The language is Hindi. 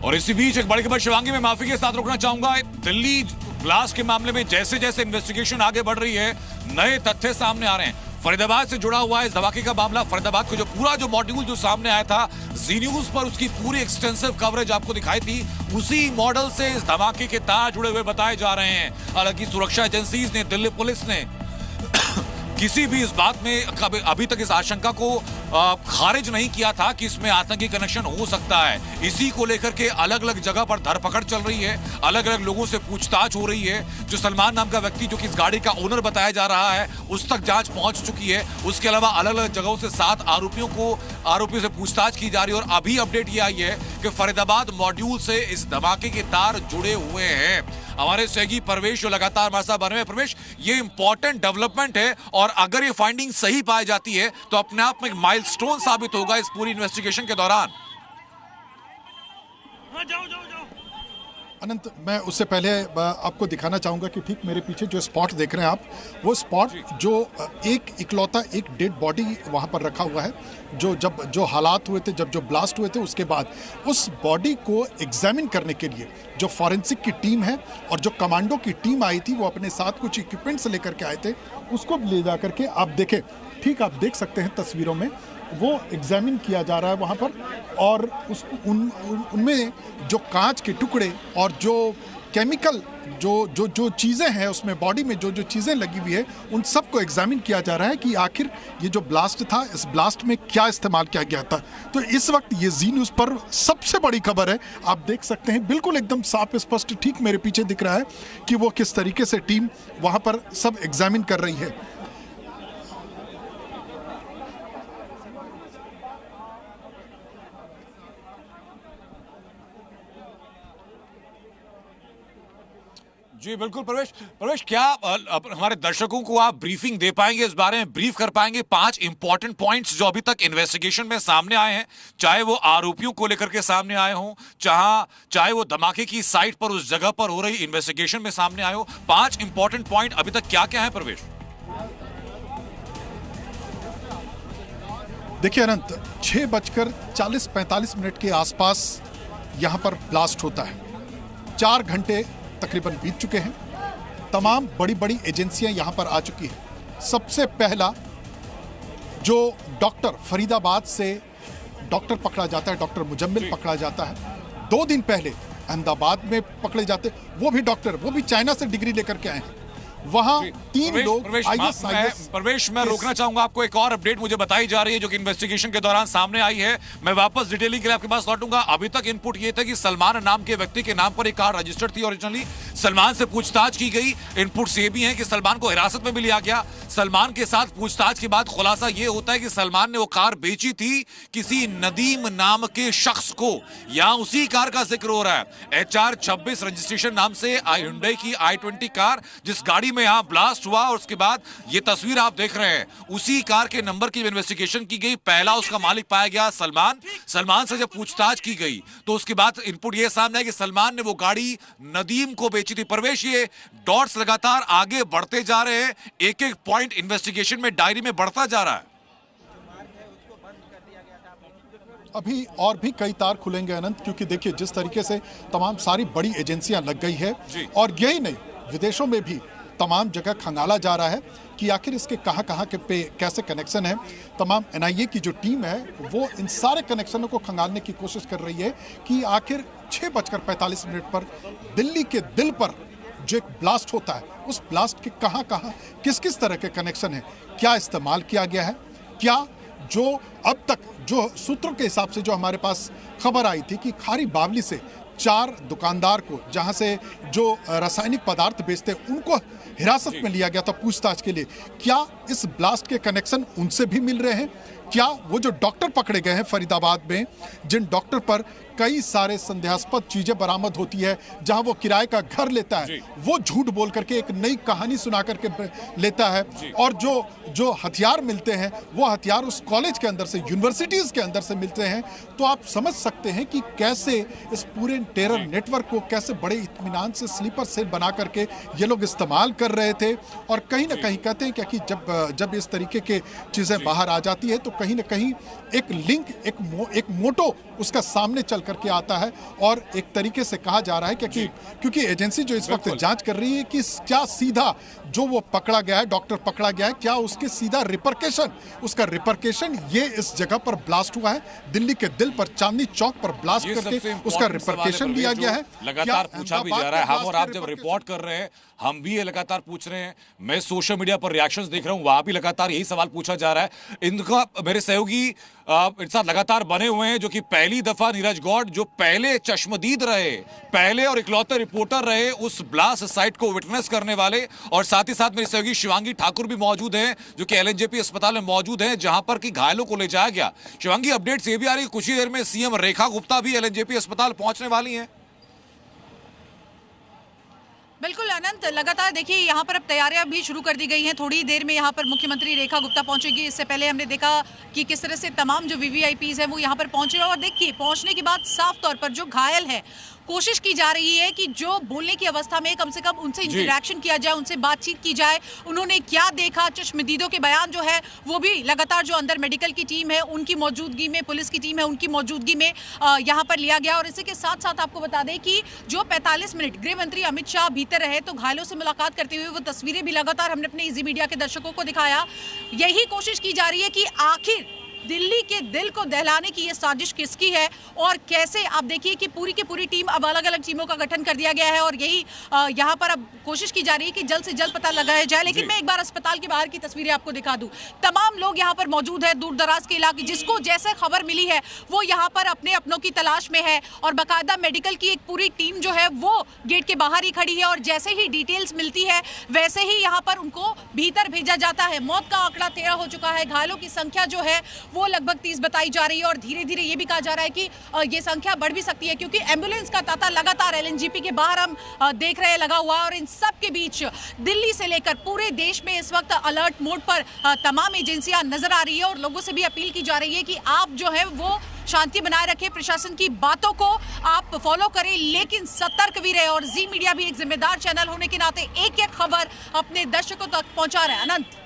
और इसी बीच एक बड़ी खबर शिवांगी में माफी के साथ रोकना चाहूंगा। दिल्ली ब्लास्ट के मामले में जैसे जैसे इन्वेस्टिगेशन आगे बढ़ रही है, नए तथ्य सामने आ रहे हैं। फरीदाबाद से जुड़ा हुआ है इस धमाके का मामला। फरीदाबाद का जो पूरा मॉड्यूल जो सामने आया था, जी न्यूज पर उसकी पूरी एक्सटेंसिव कवरेज आपको दिखाई थी। उसी मॉडल से इस धमाके के तार जुड़े हुए बताए जा रहे हैं। हालांकि सुरक्षा एजेंसीज ने, दिल्ली पुलिस ने किसी भी इस बात में अभी तक इस आशंका को खारिज नहीं किया था कि इसमें आतंकी कनेक्शन हो सकता है। इसी को लेकर के अलग अलग जगह पर धरपकड़ चल रही है, अलग अलग लोगों से पूछताछ हो रही है। जो सलमान नाम का व्यक्ति जो कि इस गाड़ी का ओनर बताया जा रहा है, उस तक जांच पहुंच चुकी है। उसके अलावा अलग अलग जगहों से 7 आरोपियों से पूछताछ की जा रही है। और अभी अपडेट ये आई है कि फरीदाबाद मॉड्यूल से इस धमाके के तार जुड़े हुए हैं। हमारे सहयोगी परवेश जो लगातार हमारे साथ बने हुए। परवेश, ये इंपॉर्टेंट डेवलपमेंट है और अगर ये फाइंडिंग सही पाई जाती है तो अपने आप में एक माइलस्टोन साबित होगा इस पूरी इन्वेस्टिगेशन के दौरान। अनंत, मैं उससे पहले आपको दिखाना चाहूंगा कि ठीक मेरे पीछे जो स्पॉट देख रहे हैं आप, वो स्पॉट जो इकलौता एक डेड बॉडी वहां पर रखा हुआ है। जो हालात हुए थे, जो ब्लास्ट हुए थे, उसके बाद उस बॉडी को एग्जामिन करने के लिए जो फॉरेंसिक की टीम है और जो कमांडो की टीम आई थी, वो अपने साथ कुछ इक्विपमेंट्स लेकर के आए थे। उसको ले जा करके आप देखें, ठीक आप देख सकते हैं तस्वीरों में, वो एग्जामिन किया जा रहा है वहाँ पर। और उनमें जो कांच के टुकड़े और जो केमिकल जो चीज़ें हैं उसमें, बॉडी में जो चीज़ें लगी हुई है, उन सबको एग्जामिन किया जा रहा है कि आखिर ये जो ब्लास्ट था, इस ब्लास्ट में क्या इस्तेमाल किया गया था। तो इस वक्त ये जी न्यूज़ पर सबसे बड़ी खबर है। आप देख सकते हैं बिल्कुल एकदम साफ स्पष्ट, ठीक मेरे पीछे दिख रहा है कि वो किस तरीके से टीम वहाँ पर सब एग्जामिन कर रही है। जी बिल्कुल प्रवेश, क्या हमारे दर्शकों को आप ब्रीफिंग दे पाएंगे, इस बारे में ब्रीफ कर पाएंगे 5 इंपॉर्टेंट पॉइंट्स जो अभी तक इन्वेस्टिगेशन में सामने आए हैं, चाहे वो आरोपियों को लेकर के सामने आए हों, चाहे वो धमाके की साइट पर, उस जगह पर हो रही इन्वेस्टिगेशन में सामने आए हो। 5 इंपॉर्टेंट पॉइंट अभी तक क्या क्या है प्रवेश? देखिए अनंत, 6:40-45 के आसपास यहां पर ब्लास्ट होता है। 4 घंटे तकरीबन बीत चुके हैं। तमाम बड़ी बड़ी एजेंसियां यहां पर आ चुकी हैं। सबसे पहला जो डॉक्टर, फरीदाबाद से डॉक्टर पकड़ा जाता है, डॉक्टर मुजम्मिल पकड़ा जाता है। 2 दिन पहले अहमदाबाद में पकड़े जाते, वो भी डॉक्टर, वो भी चाइना से डिग्री लेकर के आए हैं। वहां 3 लोग प्रवेश, मैं रोकना चाहूंगा आपको। एक और अपडेट मुझे बताई जा रही है जो कि इन्वेस्टिगेशन के दौरान सामने आई है। मैं वापस डिटेलिंग के लिए आपके पास लौटूंगा। अभी तक इनपुट ये था कि सलमान नाम के व्यक्ति के नाम पर एक कार रजिस्टर्ड थी ओरिजिनली। सलमान से पूछताछ की गई। इनपुट्स ये भी हैं कि सलमान को हिरासत में भी लिया गया। सलमान के साथ पूछताछ के बाद खुलासा ये होता है कि सलमान ने वो कार बेची थी किसी नदीम नाम के शख्स को। यहां उसी कार का जिक्र हो रहा है, HR 26 रजिस्ट्रेशन नाम से हुंडई की i20 कार, जिस गाड़ी में यहां ब्लास्ट हुआ। और उसके बाद ये तस्वीर आप देख रहे हैं, उसी कार के नंबर की इन्वेस्टिगेशन की गई। पहला उसका मालिक पाया गया सलमान से जब पूछताछ की गई तो उसके बाद इनपुट ये सामने है कि सलमान ने वो गाड़ी नदीम को बेची थी। प्रवेश, ये डॉट्स लगातार आगे बढ़ते जा रहे हैं, एक एक पॉइंट इन्वेस्टिगेशन में, डायरी में बढ़ता जा रहा है। अभी और भी कई तार खुलेंगे अनंत, क्योंकि देखिए जिस तरीके से तमाम सारी बड़ी एजेंसियां लग गई है, और यही नहीं, विदेशों में भी तमाम जगह खंगाला जा रहा है कि आखिर इसके कहां के पे कैसे कनेक्शन है। तमाम NIA की जो टीम है वो इन सारे कनेक्शनों को खंगालने की कोशिश कर रही है कि आखिर 6:45 पर दिल्ली के दिल पर जो एक ब्लास्ट होता है, उस ब्लास्ट के कहां किस तरह के कनेक्शन है, क्या इस्तेमाल किया गया है, क्या जो अब तक जो सूत्रों के हिसाब से जो हमारे पास खबर आई थी कि खारी बावली से 4 दुकानदार को, जहां से जो रासायनिक पदार्थ बेचते हैं, उनको हिरासत में लिया गया था पूछताछ के लिए। क्या इस ब्लास्ट के कनेक्शन उनसे भी मिल रहे हैं? क्या वो जो डॉक्टर पकड़े गए हैं फरीदाबाद में, जिन डॉक्टर पर कई सारे संदेहास्पद चीजें बरामद होती है, जहां वो किराए का घर लेता है, वो झूठ बोल करके एक नई कहानी सुना करके लेता है, और जो हथियार मिलते हैं वो हथियार उस कॉलेज के अंदर से, यूनिवर्सिटीज के अंदर से मिलते हैं। तो आप समझ सकते हैं कि कैसे इस पूरे टेरर नेटवर्क को कैसे बड़े इत्मीनान से स्लीपर सेल बना करके ये लोग इस्तेमाल कर रहे थे। और कहीं ना कहीं कहते हैं क्या कि जब इस तरीके के चीज़ें बाहर आ जाती है तो कहीं ना कहीं एक लिंक, एक मोटो उसका सामने चल करके आता है। और एक तरीके से कहा जा रहा है कि क्योंकि एजेंसी जो इस वक्त जांच कर रही है कि क्या सीधा जो वो पकड़ा गया है, डॉक्टर पकड़ा गया है, क्या उसके सीधा उसका रिपरकेशन ये इस जगह पर ब्लास्ट हुआ है, दिल्ली के दिल पर चांदनी चौक पर ब्लास्ट करके उसका रिपरकेशन लिया गया है। लगातार पूछा भी जा रहा है। हम और आप जब रिपोर्ट कर रहे हैं, हम भी ये लगातार पूछ रहे हैं। मैं सोशल मीडिया पर रिएक्शंस देख रहा हूं, वहां भी लगातार यही सवाल पूछा जा रहा है। इनका मेरे सहयोगी इनके साथ लगातार बने हुए हैं, जो कि पहली दफा नीरज गौड़, जो पहले चश्मदीद रहे, पहले और इकलौते रिपोर्टर रहे उस ब्लास्ट साइट को विटनेस करने वाले। और साथ ही साथ मेरे सहयोगी शिवांगी ठाकुर भी मौजूद हैं, जो कि एलएनजेपी अस्पताल में मौजूद हैं, जहां पर कि घायलों को ले जाया गया। शिवांगी, अपडेट्स ये भी आ रही है कुछ ही देर में सीएम रेखा गुप्ता भी एलएनजेपी अस्पताल पहुंचने वाली हैं। बिल्कुल अनंत, लगातार देखिए यहाँ पर अब तैयारियां भी शुरू कर दी गई हैं। थोड़ी देर में यहाँ पर मुख्यमंत्री रेखा गुप्ता पहुंचेगी। इससे पहले हमने देखा कि किस तरह से तमाम जो वीवीआईपीज हैं वो यहाँ पर पहुंचे। और देखिए पहुंचने के बाद साफ तौर पर जो घायल है, कोशिश की जा रही है कि जो बोलने की अवस्था में कम से कम उनसे इंटरेक्शन किया जाए, उनसे बातचीत की जाए, उन्होंने क्या देखा, चश्मदीदों के बयान जो है वो भी लगातार जो अंदर मेडिकल की टीम है उनकी मौजूदगी में, पुलिस की टीम है उनकी मौजूदगी में यहाँ पर लिया गया। और इसी के साथ साथ आपको बता दें कि जो 45 मिनट गृह मंत्री अमित शाह भीतर रहे तो घायलों से मुलाकात करते हुए वो तस्वीरें भी लगातार हमने अपने इजी मीडिया के दर्शकों को दिखाया। यही कोशिश की जा रही है कि आखिर दिल्ली के दिल को दहलाने की ये साजिश किसकी है और कैसे। आप देखिए कि पूरी की पूरी टीम, अब अलग अलग टीमों का गठन कर दिया गया है और यही यहाँ पर अब कोशिश की जा रही है कि जल्द से जल्द पता लगाया जाए। लेकिन मैं एक बार अस्पताल के बाहर की तस्वीरें आपको दिखा दूं। तमाम लोग यहाँ पर मौजूद है, दूर दराज के इलाके, जिसको जैसे खबर मिली है वो यहाँ पर अपने अपनों की तलाश में है। और बाकायदा मेडिकल की एक पूरी टीम जो है वो गेट के बाहर ही खड़ी है और जैसे ही डिटेल्स मिलती है वैसे ही यहाँ पर उनको भीतर भेजा जाता है। मौत का आंकड़ा 13 हो चुका है, घायलों की संख्या जो है वो लगभग 30 बताई जा रही है और धीरे धीरे ये भी कहा जा रहा है कि ये संख्या बढ़ भी सकती है, क्योंकि एम्बुलेंस का तांता लगातार एलएनजेपी के बाहर हम देख रहे हैं लगा हुआ है। और इन सब के बीच दिल्ली से लेकर पूरे देश में इस वक्त अलर्ट मोड पर तमाम एजेंसियां नजर आ रही है और लोगों से भी अपील की जा रही है कि आप जो है वो शांति बनाए रखें, प्रशासन की बातों को आप फॉलो करें, लेकिन सतर्क भी रहे। और जी मीडिया भी एक जिम्मेदार चैनल होने के नाते एक एक खबर अपने दर्शकों तक पहुंचा रहा है। अनंत।